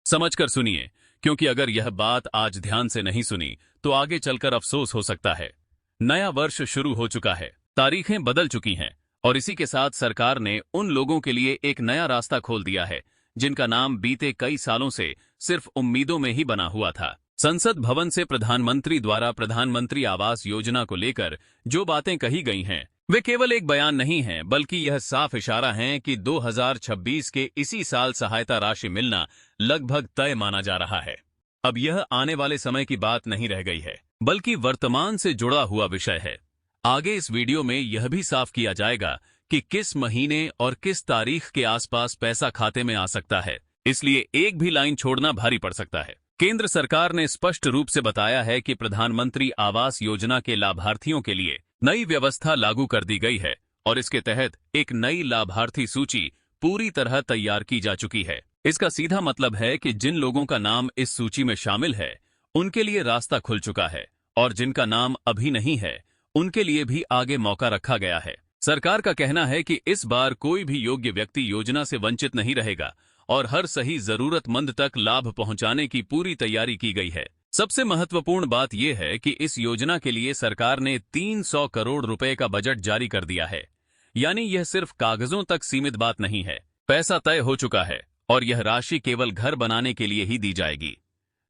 समझकर सुनिए, क्योंकि अगर यह बात आज ध्यान से नहीं सुनी तो आगे चलकर अफसोस हो सकता है। नया वर्ष शुरू हो चुका है, तारीखें बदल चुकी हैं और इसी के साथ सरकार ने उन लोगों के लिए एक नया रास्ता खोल दिया है जिनका नाम बीते कई सालों से सिर्फ उम्मीदों में ही बना हुआ था। संसद भवन से प्रधानमंत्री द्वारा प्रधानमंत्री आवास योजना को लेकर जो बातें कही गई हैं, वे केवल एक बयान नहीं हैं, बल्कि यह साफ इशारा है कि 2026 के इसी साल सहायता राशि मिलना लगभग तय माना जा रहा है। अब यह आने वाले समय की बात नहीं रह गई है, बल्कि वर्तमान से जुड़ा हुआ विषय है। आगे इस वीडियो में यह भी साफ किया जाएगा कि किस महीने और किस तारीख के आसपास पैसा खाते में आ सकता है, इसलिए एक भी लाइन छोड़ना भारी पड़ सकता है। केंद्र सरकार ने स्पष्ट रूप से बताया है कि प्रधानमंत्री आवास योजना के लाभार्थियों के लिए नई व्यवस्था लागू कर दी गई है और इसके तहत एक नई लाभार्थी सूची पूरी तरह तैयार की जा चुकी है। इसका सीधा मतलब है कि जिन लोगों का नाम इस सूची में शामिल है उनके लिए रास्ता खुल चुका है और जिनका नाम अभी नहीं है उनके लिए भी आगे मौका रखा गया है। सरकार का कहना है कि इस बार कोई भी योग्य व्यक्ति योजना से वंचित नहीं रहेगा और हर सही जरूरतमंद तक लाभ पहुंचाने की पूरी तैयारी की गई है। सबसे महत्वपूर्ण बात यह है कि इस योजना के लिए सरकार ने 300 करोड़ रुपए का बजट जारी कर दिया है, यानी यह सिर्फ कागजों तक सीमित बात नहीं है। पैसा तय हो चुका है और यह राशि केवल घर बनाने के लिए ही दी जाएगी।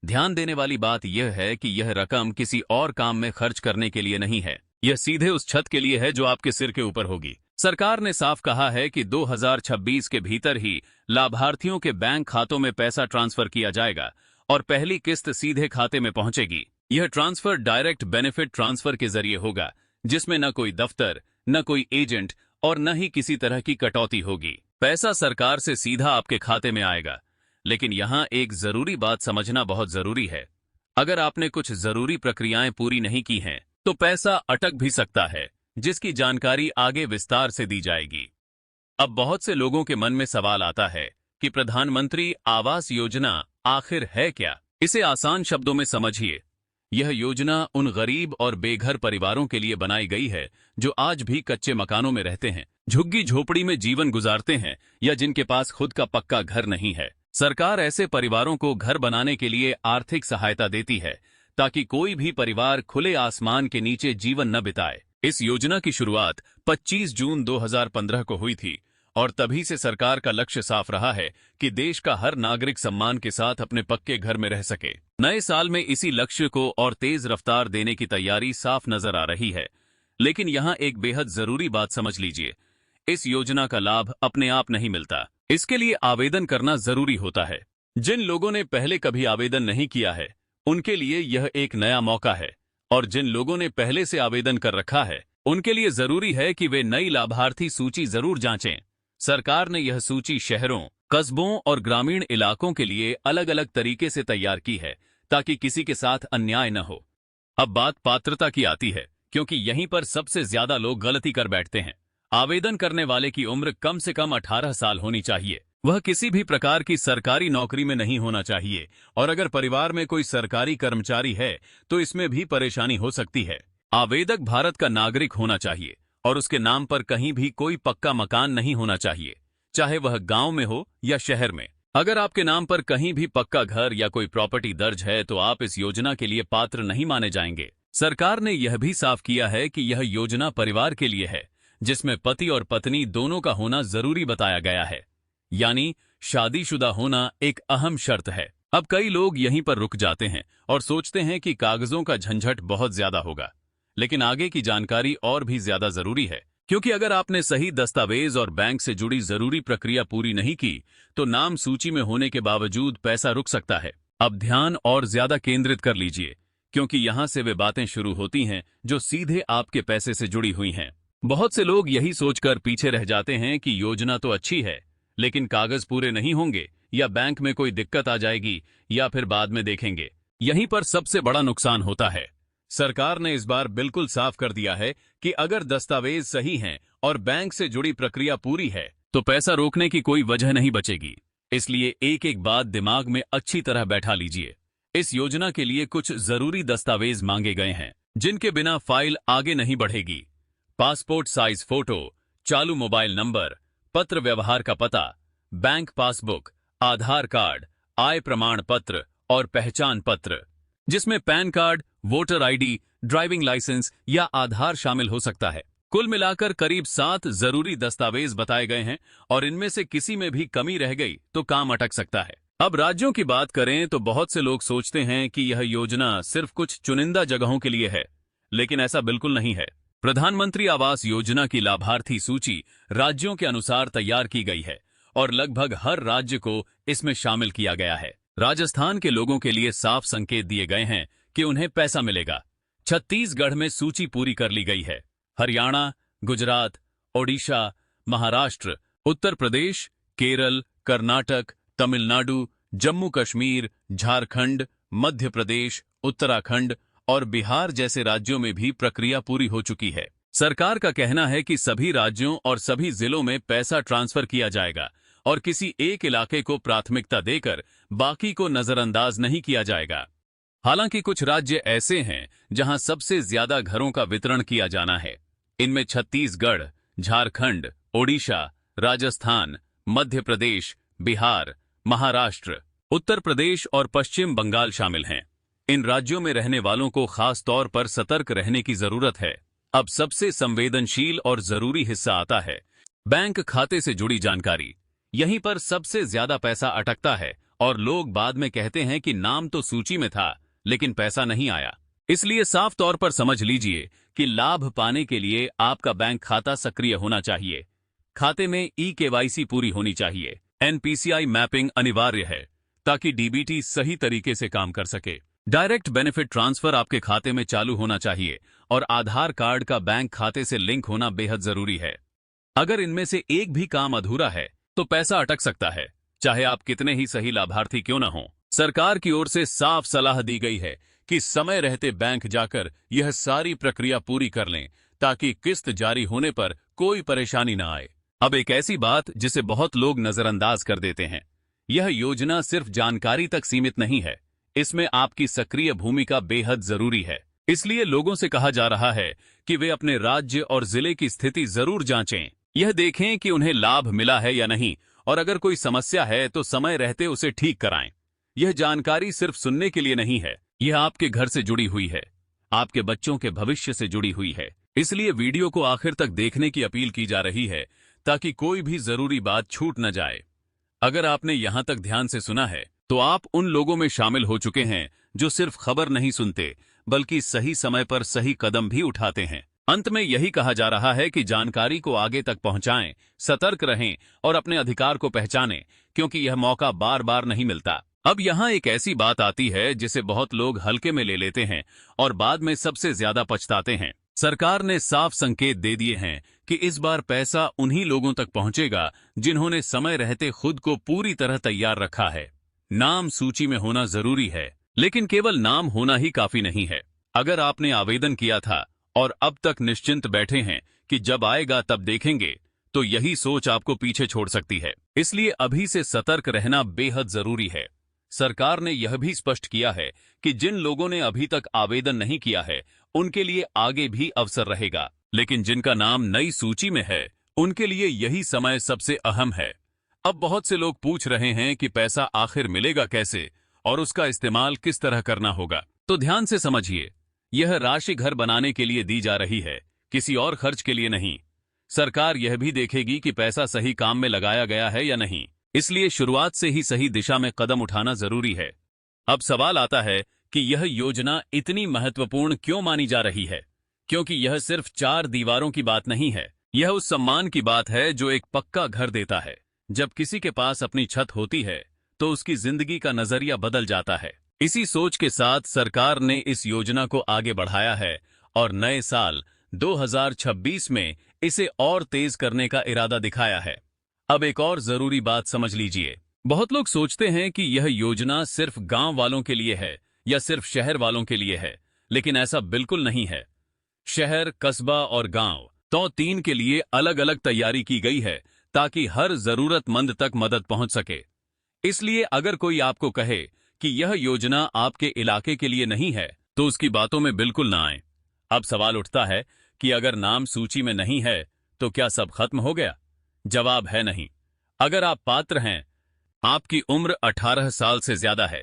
ध्यान देने वाली बात यह है कि यह रकम किसी और काम में खर्च करने के लिए नहीं है, यह सीधे उस छत के लिए है जो आपके सिर के ऊपर होगी। सरकार ने साफ कहा है कि 2026 के भीतर ही लाभार्थियों के बैंक खातों में पैसा ट्रांसफर किया जाएगा और पहली किस्त सीधे खाते में पहुंचेगी। यह ट्रांसफर डायरेक्ट बेनिफिट ट्रांसफर के जरिए होगा, जिसमें न कोई दफ्तर, न कोई एजेंट और न ही किसी तरह की कटौती होगी। पैसा सरकार से सीधा आपके खाते में आएगा। लेकिन यहां एक जरूरी बात समझना बहुत जरूरी है। अगर आपने कुछ जरूरी प्रक्रियाएं पूरी नहीं की हैं, तो पैसा अटक भी सकता है, जिसकी जानकारी आगे विस्तार से दी जाएगी। अब बहुत से लोगों के मन में सवाल आता है कि प्रधानमंत्री आवास योजना आखिर है क्या? इसे आसान शब्दों में समझिए। यह योजना उन गरीब और बेघर परिवारों के लिए बनाई गई है जो आज भी कच्चे मकानों में रहते हैं, झुग्गी झोपड़ी में जीवन गुजारते हैं या जिनके पास खुद का पक्का घर नहीं है। सरकार ऐसे परिवारों को घर बनाने के लिए आर्थिक सहायता देती है ताकि कोई भी परिवार खुले आसमान के नीचे जीवन न बिताए। इस योजना की शुरुआत 25 जून 2015 को हुई थी और तभी से सरकार का लक्ष्य साफ रहा है कि देश का हर नागरिक सम्मान के साथ अपने पक्के घर में रह सके। नए साल में इसी लक्ष्य को और तेज रफ्तार देने की तैयारी साफ नजर आ रही है। लेकिन यहां एक बेहद जरूरी बात समझ लीजिए, इस योजना का लाभ अपने आप नहीं मिलता, इसके लिए आवेदन करना जरूरी होता है। जिन लोगों ने पहले कभी आवेदन नहीं किया है उनके लिए यह एक नया मौका है और जिन लोगों ने पहले से आवेदन कर रखा है उनके लिए जरूरी है कि वे नई लाभार्थी सूची जरूर जांचें। सरकार ने यह सूची शहरों, कस्बों और ग्रामीण इलाकों के लिए अलग अलग तरीके से तैयार की है ताकि किसी के साथ अन्याय न हो। अब बात पात्रता की आती है, क्योंकि यहीं पर सबसे ज्यादा लोग गलती कर बैठते हैं। आवेदन करने वाले की उम्र कम से कम 18 साल होनी चाहिए। वह किसी भी प्रकार की सरकारी नौकरी में नहीं होना चाहिए और अगर परिवार में कोई सरकारी कर्मचारी है तो इसमें भी परेशानी हो सकती है। आवेदक भारत का नागरिक होना चाहिए और उसके नाम पर कहीं भी कोई पक्का मकान नहीं होना चाहिए, चाहे वह गांव में हो या शहर में। अगर आपके नाम पर कहीं भी पक्का घर या कोई प्रॉपर्टी दर्ज है तो आप इस योजना के लिए पात्र नहीं माने जाएंगे। सरकार ने यह भी साफ किया है कि यह योजना परिवार के लिए है जिसमें पति और पत्नी दोनों का होना जरूरी बताया गया है, यानी शादीशुदा होना एक अहम शर्त है। अब कई लोग यहीं पर रुक जाते हैं और सोचते हैं कि कागजों का झंझट बहुत ज्यादा होगा, लेकिन आगे की जानकारी और भी ज्यादा जरूरी है, क्योंकि अगर आपने सही दस्तावेज और बैंक से जुड़ी जरूरी प्रक्रिया पूरी नहीं की तो नाम सूची में होने के बावजूद पैसा रुक सकता है। अब ध्यान और ज्यादा केंद्रित कर लीजिए, क्योंकि यहां से वे बातें शुरू होती हैं जो सीधे आपके पैसे से जुड़ी हुई हैं। बहुत से लोग यही सोचकर पीछे रह जाते हैं कि योजना तो अच्छी है लेकिन कागज पूरे नहीं होंगे या बैंक में कोई दिक्कत आ जाएगी या फिर बाद में देखेंगे। यहीं पर सबसे बड़ा नुकसान होता है। सरकार ने इस बार बिल्कुल साफ कर दिया है कि अगर दस्तावेज सही हैं और बैंक से जुड़ी प्रक्रिया पूरी है तो पैसा रोकने की कोई वजह नहीं बचेगी। इसलिए एक एक बात दिमाग में अच्छी तरह बैठा लीजिए। इस योजना के लिए कुछ जरूरी दस्तावेज मांगे गए हैं जिनके बिना फाइल आगे नहीं बढ़ेगी। पासपोर्ट साइज फोटो, चालू मोबाइल नंबर, पत्र व्यवहार का पता, बैंक पासबुक, आधार कार्ड, आय प्रमाण पत्र और पहचान पत्र, जिसमें PAN card, voter ID, driving licence या आधार शामिल हो सकता है। कुल मिलाकर करीब 7 जरूरी दस्तावेज बताए गए हैं और इनमें से किसी में भी कमी रह गई तो काम अटक सकता है। अब राज्यों की बात करें तो बहुत से लोग सोचते हैं कि यह योजना सिर्फ कुछ चुनिंदा जगहों के लिए है, लेकिन ऐसा बिल्कुल नहीं है। प्रधानमंत्री आवास योजना की लाभार्थी सूची राज्यों के अनुसार तैयार की गई है और लगभग हर राज्य को इसमें शामिल किया गया है। राजस्थान के लोगों के लिए साफ संकेत दिए गए हैं कि उन्हें पैसा मिलेगा। छत्तीसगढ़ में सूची पूरी कर ली गई है। हरियाणा, गुजरात, ओडिशा, महाराष्ट्र, उत्तर प्रदेश, केरल, कर्नाटक, तमिलनाडु, जम्मू कश्मीर, झारखंड, मध्य प्रदेश, उत्तराखंड और बिहार जैसे राज्यों में भी प्रक्रिया पूरी हो चुकी है। सरकार का कहना है कि सभी राज्यों और सभी जिलों में पैसा ट्रांसफर किया जाएगा और किसी एक इलाके को प्राथमिकता देकर बाकी को नजरअंदाज नहीं किया जाएगा। हालांकि कुछ राज्य ऐसे हैं जहां सबसे ज्यादा घरों का वितरण किया जाना है। इनमें छत्तीसगढ़, झारखंड, ओडिशा, राजस्थान, मध्य प्रदेश, बिहार, महाराष्ट्र, उत्तर प्रदेश और पश्चिम बंगाल शामिल हैं। इन राज्यों में रहने वालों को खास तौर पर सतर्क रहने की जरूरत है। अब सबसे संवेदनशील और जरूरी हिस्सा आता है, बैंक खाते से जुड़ी जानकारी। यहीं पर सबसे ज्यादा पैसा अटकता है और लोग बाद में कहते हैं कि नाम तो सूची में था लेकिन पैसा नहीं आया। इसलिए साफ तौर पर समझ लीजिए कि लाभ पाने के लिए आपका बैंक खाता सक्रिय होना चाहिए। खाते में ई-केवाईसी पूरी होनी चाहिए। एनपीसीआई मैपिंग अनिवार्य है ताकि डीबीटी सही तरीके से काम कर सके। डायरेक्ट बेनिफिट ट्रांसफर आपके खाते में चालू होना चाहिए और आधार कार्ड का बैंक खाते से लिंक होना बेहद जरूरी है। अगर इनमें से एक भी काम अधूरा है तो पैसा अटक सकता है, चाहे आप कितने ही सही लाभार्थी क्यों न हो। सरकार की ओर से साफ सलाह दी गई है कि समय रहते बैंक जाकर यह सारी प्रक्रिया पूरी कर लें ताकि किस्त जारी होने पर कोई परेशानी न आए। अब एक ऐसी बात जिसे बहुत लोग नजरअंदाज कर देते हैं, यह योजना सिर्फ जानकारी तक सीमित नहीं है, इसमें आपकी सक्रिय भूमिका बेहद जरूरी है। इसलिए लोगों से कहा जा रहा है कि वे अपने राज्य और जिले की स्थिति जरूर जांचें। यह देखें कि उन्हें लाभ मिला है या नहीं और अगर कोई समस्या है तो समय रहते उसे ठीक कराएं। यह जानकारी सिर्फ सुनने के लिए नहीं है, यह आपके घर से जुड़ी हुई है, आपके बच्चों के भविष्य से जुड़ी हुई है। इसलिए वीडियो को आखिर तक देखने की अपील की जा रही है ताकि कोई भी जरूरी बात छूट न जाए। अगर आपने यहां तक ध्यान से सुना है तो आप उन लोगों में शामिल हो चुके हैं जो सिर्फ खबर नहीं सुनते बल्कि सही समय पर सही कदम भी उठाते हैं। अंत में यही कहा जा रहा है कि जानकारी को आगे तक पहुंचाएं, सतर्क रहें और अपने अधिकार को पहचानें, क्योंकि यह मौका बार बार नहीं मिलता। अब यहाँ एक ऐसी बात आती है जिसे बहुत लोग हल्के में ले लेते हैं और बाद में सबसे ज्यादा पछताते हैं। सरकार ने साफ संकेत दे दिए हैं कि इस बार पैसा उन्हीं लोगों तक पहुंचेगा जिन्होंने समय रहते खुद को पूरी तरह तैयार रखा है। नाम सूची में होना जरूरी है, लेकिन केवल नाम होना ही काफी नहीं है। अगर आपने आवेदन किया था और अब तक निश्चिंत बैठे हैं कि जब आएगा तब देखेंगे, तो यही सोच आपको पीछे छोड़ सकती है। इसलिए अभी से सतर्क रहना बेहद जरूरी है। सरकार ने यह भी स्पष्ट किया है कि जिन लोगों ने अभी तक आवेदन नहीं किया है उनके लिए आगे भी अवसर रहेगा, लेकिन जिनका नाम नई सूची में है उनके लिए यही समय सबसे अहम है। अब बहुत से लोग पूछ रहे हैं कि पैसा आखिर मिलेगा कैसे और उसका इस्तेमाल किस तरह करना होगा। तो ध्यान से समझिए, यह राशि घर बनाने के लिए दी जा रही है, किसी और खर्च के लिए नहीं। सरकार यह भी देखेगी कि पैसा सही काम में लगाया गया है या नहीं, इसलिए शुरुआत से ही सही दिशा में कदम उठाना जरूरी है। अब सवाल आता है कि यह योजना इतनी महत्वपूर्ण क्यों मानी जा रही है, क्योंकि यह सिर्फ 4 दीवारों की बात नहीं है, यह उस सम्मान की बात है जो एक पक्का घर देता है। जब किसी के पास अपनी छत होती है तो उसकी जिंदगी का नजरिया बदल जाता है। इसी सोच के साथ सरकार ने इस योजना को आगे बढ़ाया है और नए साल 2026 में इसे और तेज करने का इरादा दिखाया है। अब एक और जरूरी बात समझ लीजिए, बहुत लोग सोचते हैं कि यह योजना सिर्फ गांव वालों के लिए है या सिर्फ शहर वालों के लिए है, लेकिन ऐसा बिल्कुल नहीं है। शहर, कस्बा और गांव तो 3 के लिए अलग अलग तैयारी की गई है ताकि हर जरूरतमंद तक मदद पहुंच सके। इसलिए अगर कोई आपको कहे कि यह योजना आपके इलाके के लिए नहीं है तो उसकी बातों में बिल्कुल ना आए। अब सवाल उठता है कि अगर नाम सूची में नहीं है तो क्या सब खत्म हो गया? जवाब है नहीं। अगर आप पात्र हैं आपकी उम्र 18 साल से ज्यादा है,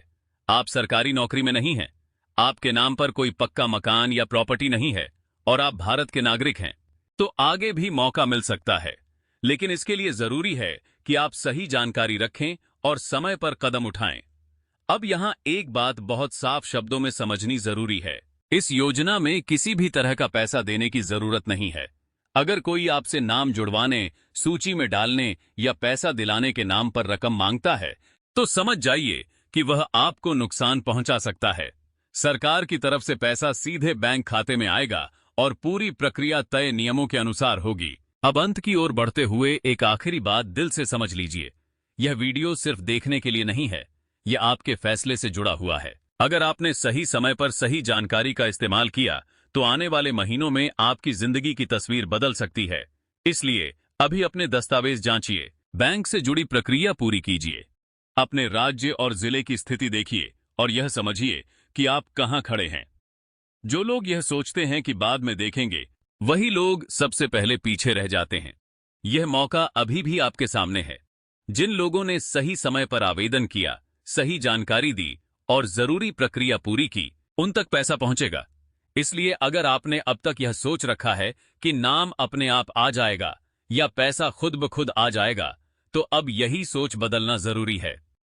आप सरकारी नौकरी में नहीं हैं, आपके नाम पर कोई पक्का मकान या प्रॉपर्टी नहीं है और आप भारत के नागरिक हैं, तो आगे भी मौका मिल सकता है। लेकिन इसके लिए जरूरी है कि आप सही जानकारी रखें और समय पर कदम उठाएं। अब यहां एक बात बहुत साफ शब्दों में समझनी जरूरी है। इस योजना में किसी भी तरह का पैसा देने की जरूरत नहीं है। अगर कोई आपसे नाम जुड़वाने, सूची में डालने या पैसा दिलाने के नाम पर रकम मांगता है, तो समझ जाइए कि वह आपको नुकसान पहुंचा सकता है। सरकार की तरफ से पैसा सीधे बैंक खाते में आएगा और पूरी प्रक्रिया तय नियमों के अनुसार होगी। अब अंत की ओर बढ़ते हुए एक आखिरी बात दिल से समझ लीजिए। यह वीडियो सिर्फ देखने के लिए नहीं है, यह आपके फैसले से जुड़ा हुआ है। अगर आपने सही समय पर सही जानकारी का इस्तेमाल किया, तो आने वाले महीनों में आपकी जिंदगी की तस्वीर बदल सकती है। इसलिए अभी अपने दस्तावेज जांचिए, बैंक से जुड़ी प्रक्रिया पूरी कीजिए, अपने राज्य और जिले की स्थिति देखिए और यह समझिए कि आप कहां खड़े हैं। जो लोग यह सोचते हैं कि बाद में देखेंगे, वही लोग सबसे पहले पीछे रह जाते हैं। यह मौका अभी भी आपके सामने है। जिन लोगों ने सही समय पर आवेदन किया, सही जानकारी दी और जरूरी प्रक्रिया पूरी की, उन तक पैसा पहुंचेगा। इसलिए अगर आपने अब तक यह सोच रखा है कि नाम अपने आप आ जाएगा या पैसा खुद ब खुद आ जाएगा, तो अब यही सोच बदलना जरूरी है।